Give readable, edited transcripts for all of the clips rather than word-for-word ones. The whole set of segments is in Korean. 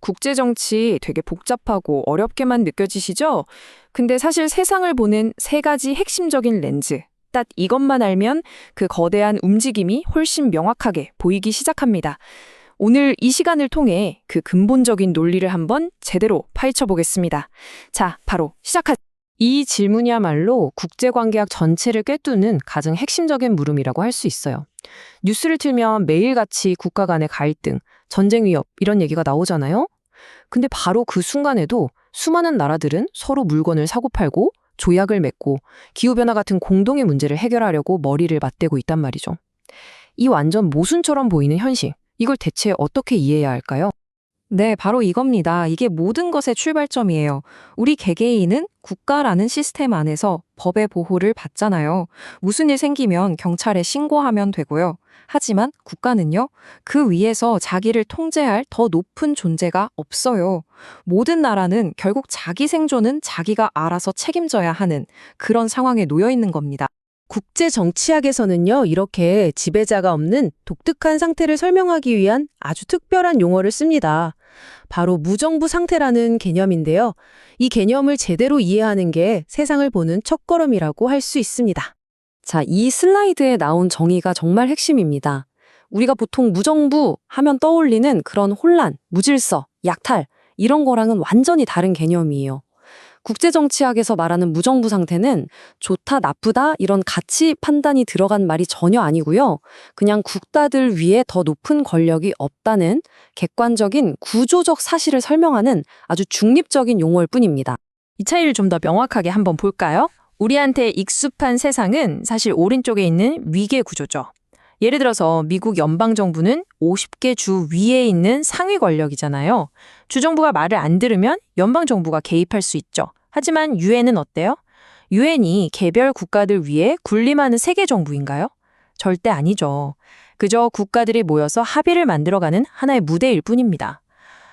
국제정치 되게 복잡하고 어렵게만 느껴지시죠? 근데 사실 세상을 보는 세 가지 핵심적인 렌즈. 딱 이것만 알면 그 거대한 움직임이 훨씬 명확하게 보이기 시작합니다. 오늘 이 시간을 통해 그 근본적인 논리를 한번 제대로 파헤쳐 보겠습니다. 자, 바로 시작하죠. 이 질문이야말로 국제관계학 전체를 꿰뚫는 가장 핵심적인 물음이라고 할 수 있어요. 뉴스를 틀면 매일같이 국가 간의 갈등, 전쟁 위협 이런 얘기가 나오잖아요. 근데 바로 그 순간에도 수많은 나라들은 서로 물건을 사고팔고 조약을 맺고 기후변화 같은 공동의 문제를 해결하려고 머리를 맞대고 있단 말이죠. 이 완전 모순처럼 보이는 현실, 이걸 대체 어떻게 이해해야 할까요? 네, 바로 이겁니다. 이게 모든 것의 출발점이에요. 우리 개개인은 국가라는 시스템 안에서 법의 보호를 받잖아요. 무슨 일 생기면 경찰에 신고하면 되고요. 하지만 국가는요, 그 위에서 자기를 통제할 더 높은 존재가 없어요. 모든 나라는 결국 자기 생존은 자기가 알아서 책임져야 하는 그런 상황에 놓여 있는 겁니다. 국제 정치학에서는요, 이렇게 지배자가 없는 독특한 상태를 설명하기 위한 아주 특별한 용어를 씁니다. 바로 무정부 상태라는 개념인데요. 이 개념을 제대로 이해하는 게 세상을 보는 첫걸음이라고 할 수 있습니다. 자, 이 슬라이드에 나온 정의가 정말 핵심입니다. 우리가 보통 무정부 하면 떠올리는 그런 혼란, 무질서, 약탈 이런 거랑은 완전히 다른 개념이에요. 국제정치학에서 말하는 무정부 상태는 좋다, 나쁘다 이런 가치 판단이 들어간 말이 전혀 아니고요. 그냥 국가들 위에 더 높은 권력이 없다는 객관적인 구조적 사실을 설명하는 아주 중립적인 용어일 뿐입니다. 이 차이를 좀 더 명확하게 한번 볼까요? 우리한테 익숙한 세상은 사실 오른쪽에 있는 위계 구조죠. 예를 들어서 미국 연방정부는 50개 주 위에 있는 상위 권력이잖아요. 주정부가 말을 안 들으면 연방정부가 개입할 수 있죠. 하지만 유엔은 어때요? 유엔이 개별 국가들 위해 군림하는 세계 정부인가요? 절대 아니죠. 그저 국가들이 모여서 합의를 만들어가는 하나의 무대일 뿐입니다.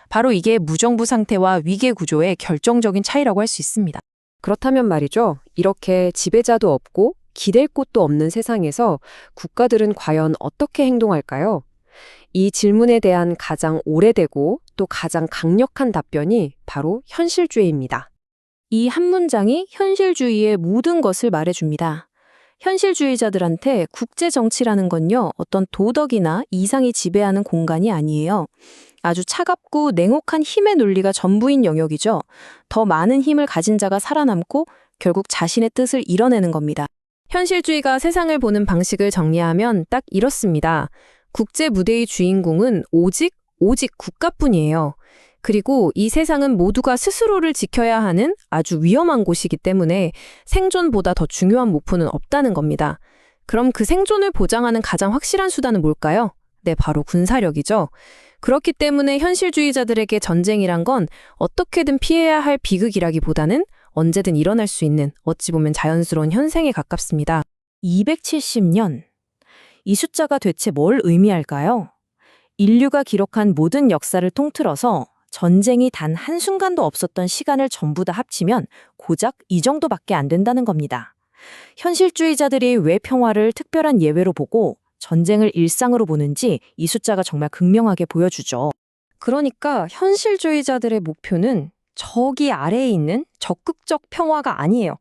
바로 이게 무정부 상태와 위계 구조의 결정적인 차이라고 할 수 있습니다. 그렇다면 말이죠. 이렇게 지배자도 없고 기댈 곳도 없는 세상에서 국가들은 과연 어떻게 행동할까요? 이 질문에 대한 가장 오래되고 또 가장 강력한 답변이 바로 현실주의입니다. 이 한 문장이 현실주의의 모든 것을 말해줍니다. 현실주의자들한테 국제정치라는 건요, 어떤 도덕이나 이상이 지배하는 공간이 아니에요. 아주 차갑고 냉혹한 힘의 논리가 전부인 영역이죠. 더 많은 힘을 가진 자가 살아남고 결국 자신의 뜻을 이뤄내는 겁니다. 현실주의가 세상을 보는 방식을 정리하면 딱 이렇습니다. 국제 무대의 주인공은 오직 국가뿐이에요. 그리고 이 세상은 모두가 스스로를 지켜야 하는 아주 위험한 곳이기 때문에 생존보다 더 중요한 목표는 없다는 겁니다. 그럼 그 생존을 보장하는 가장 확실한 수단은 뭘까요? 네, 바로 군사력이죠. 그렇기 때문에 현실주의자들에게 전쟁이란 건 어떻게든 피해야 할 비극이라기보다는 언제든 일어날 수 있는 어찌 보면 자연스러운 현생에 가깝습니다. 270년. 이 숫자가 대체 뭘 의미할까요? 인류가 기록한 모든 역사를 통틀어서 전쟁이 단 한순간도 없었던 시간을 전부 다 합치면 고작 이 정도밖에 안 된다는 겁니다. 현실주의자들이 왜 평화를 특별한 예외로 보고 전쟁을 일상으로 보는지 이 숫자가 정말 극명하게 보여주죠. 그러니까 현실주의자들의 목표는 저기 아래에 있는 적극적 평화가 아니에요.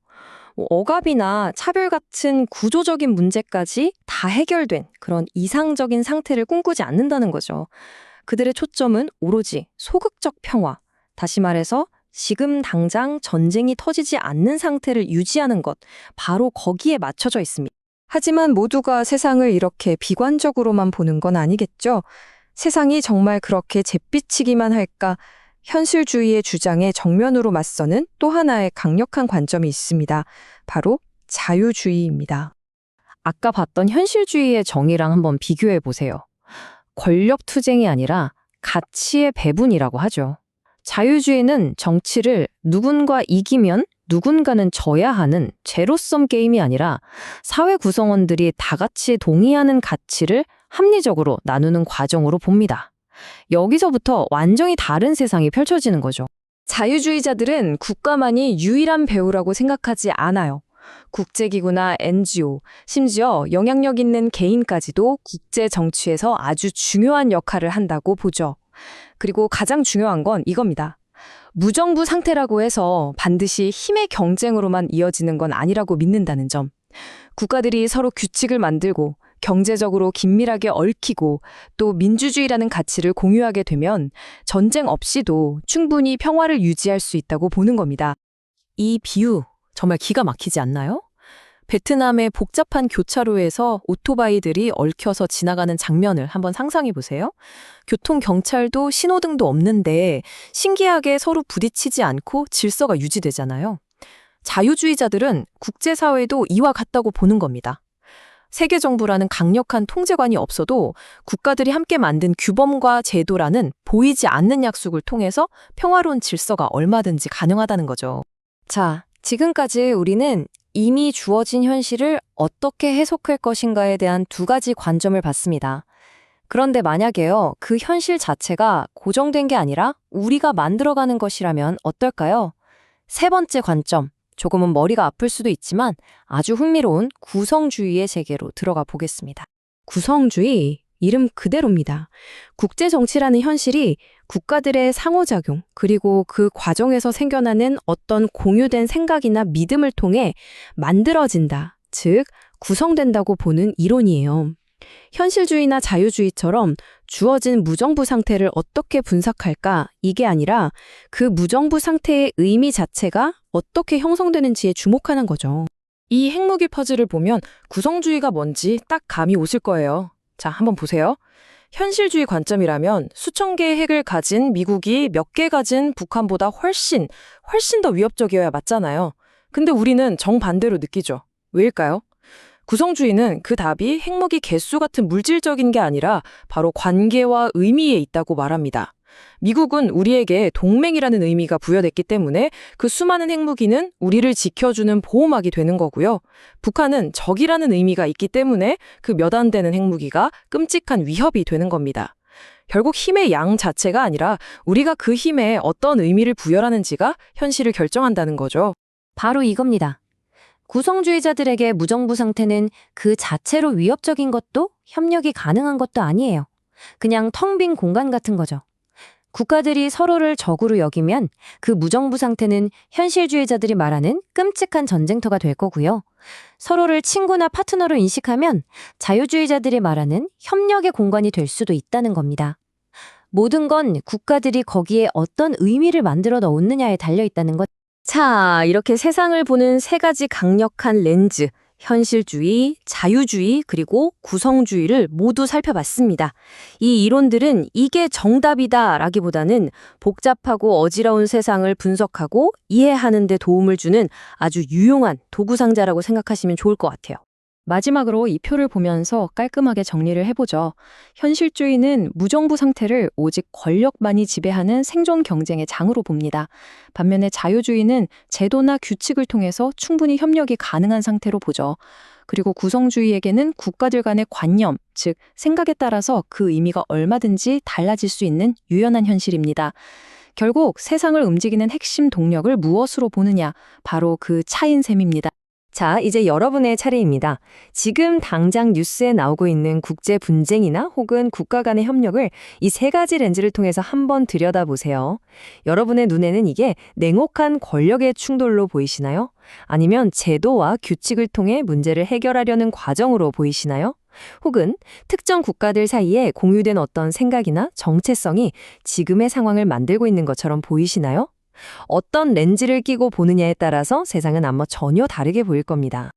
억압이나 차별 같은 구조적인 문제까지 다 해결된 그런 이상적인 상태를 꿈꾸지 않는다는 거죠. 그들의 초점은 오로지 소극적 평화, 다시 말해서 지금 당장 전쟁이 터지지 않는 상태를 유지하는 것, 바로 거기에 맞춰져 있습니다. 하지만 모두가 세상을 이렇게 비관적으로만 보는 건 아니겠죠? 세상이 정말 그렇게 잿빛이기만 할까? 현실주의의 주장에 정면으로 맞서는 또 하나의 강력한 관점이 있습니다. 바로 자유주의입니다. 아까 봤던 현실주의의 정의랑 한번 비교해 보세요. 권력 투쟁이 아니라 가치의 배분이라고 하죠. 자유주의는 정치를 누군가 이기면 누군가는 져야 하는 제로섬 게임이 아니라 사회 구성원들이 다 같이 동의하는 가치를 합리적으로 나누는 과정으로 봅니다. 여기서부터 완전히 다른 세상이 펼쳐지는 거죠. 자유주의자들은 국가만이 유일한 배우라고 생각하지 않아요. 국제기구나 NGO, 심지어 영향력 있는 개인까지도 국제 정치에서 아주 중요한 역할을 한다고 보죠. 그리고 가장 중요한 건 이겁니다. 무정부 상태라고 해서 반드시 힘의 경쟁으로만 이어지는 건 아니라고 믿는다는 점. 국가들이 서로 규칙을 만들고 경제적으로 긴밀하게 얽히고 또 민주주의라는 가치를 공유하게 되면 전쟁 없이도 충분히 평화를 유지할 수 있다고 보는 겁니다. 이 비유 정말 기가 막히지 않나요? 베트남의 복잡한 교차로에서 오토바이들이 얽혀서 지나가는 장면을 한번 상상해 보세요. 교통경찰도 신호등도 없는데 신기하게 서로 부딪히지 않고 질서가 유지되잖아요. 자유주의자들은 국제사회도 이와 같다고 보는 겁니다. 세계정부라는 강력한 통제관이 없어도 국가들이 함께 만든 규범과 제도라는 보이지 않는 약속을 통해서 평화로운 질서가 얼마든지 가능하다는 거죠. 자, 지금까지 우리는 이미 주어진 현실을 어떻게 해석할 것인가에 대한 두 가지 관점을 봤습니다. 그런데 만약에요, 그 현실 자체가 고정된 게 아니라 우리가 만들어가는 것이라면 어떨까요? 세 번째 관점, 조금은 머리가 아플 수도 있지만 아주 흥미로운 구성주의의 세계로 들어가 보겠습니다. 구성주의, 이름 그대로입니다. 국제정치라는 현실이 국가들의 상호작용, 그리고 그 과정에서 생겨나는 어떤 공유된 생각이나 믿음을 통해 만들어진다, 즉 구성된다고 보는 이론이에요. 현실주의나 자유주의처럼 주어진 무정부 상태를 어떻게 분석할까? 이게 아니라 그 무정부 상태의 의미 자체가 어떻게 형성되는지에 주목하는 거죠. 이 핵무기 퍼즐을 보면 구성주의가 뭔지 딱 감이 오실 거예요. 자, 한번 보세요. 현실주의 관점이라면 수천 개의 핵을 가진 미국이 몇 개 가진 북한보다 훨씬 더 위협적이어야 맞잖아요. 근데 우리는 정반대로 느끼죠. 왜일까요? 구성주의는 그 답이 핵무기 개수 같은 물질적인 게 아니라 바로 관계와 의미에 있다고 말합니다. 미국은 우리에게 동맹이라는 의미가 부여됐기 때문에 그 수많은 핵무기는 우리를 지켜주는 보호막이 되는 거고요. 북한은 적이라는 의미가 있기 때문에 그 몇 안 되는 핵무기가 끔찍한 위협이 되는 겁니다. 결국 힘의 양 자체가 아니라 우리가 그 힘에 어떤 의미를 부여하는지가 현실을 결정한다는 거죠. 바로 이겁니다. 구성주의자들에게 무정부 상태는 그 자체로 위협적인 것도 협력이 가능한 것도 아니에요. 그냥 텅 빈 공간 같은 거죠. 국가들이 서로를 적으로 여기면 그 무정부 상태는 현실주의자들이 말하는 끔찍한 전쟁터가 될 거고요. 서로를 친구나 파트너로 인식하면 자유주의자들이 말하는 협력의 공간이 될 수도 있다는 겁니다. 모든 건 국가들이 거기에 어떤 의미를 만들어 넣느냐에 달려 있다는 것. 자, 이렇게 세상을 보는 세 가지 강력한 렌즈, 현실주의, 자유주의, 그리고 구성주의를 모두 살펴봤습니다. 이 이론들은 이게 정답이다라기보다는 복잡하고 어지러운 세상을 분석하고 이해하는 데 도움을 주는 아주 유용한 도구상자라고 생각하시면 좋을 것 같아요. 마지막으로 이 표를 보면서 깔끔하게 정리를 해보죠. 현실주의는 무정부 상태를 오직 권력만이 지배하는 생존 경쟁의 장으로 봅니다. 반면에 자유주의는 제도나 규칙을 통해서 충분히 협력이 가능한 상태로 보죠. 그리고 구성주의에게는 국가들 간의 관념, 즉 생각에 따라서 그 의미가 얼마든지 달라질 수 있는 유연한 현실입니다. 결국 세상을 움직이는 핵심 동력을 무엇으로 보느냐, 바로 그 차인 셈입니다. 자, 이제 여러분의 차례입니다. 지금 당장 뉴스에 나오고 있는 국제 분쟁이나 혹은 국가 간의 협력을 이 세 가지 렌즈를 통해서 한번 들여다보세요. 여러분의 눈에는 이게 냉혹한 권력의 충돌로 보이시나요? 아니면 제도와 규칙을 통해 문제를 해결하려는 과정으로 보이시나요? 혹은 특정 국가들 사이에 공유된 어떤 생각이나 정체성이 지금의 상황을 만들고 있는 것처럼 보이시나요? 어떤 렌즈를 끼고 보느냐에 따라서 세상은 아마 전혀 다르게 보일 겁니다.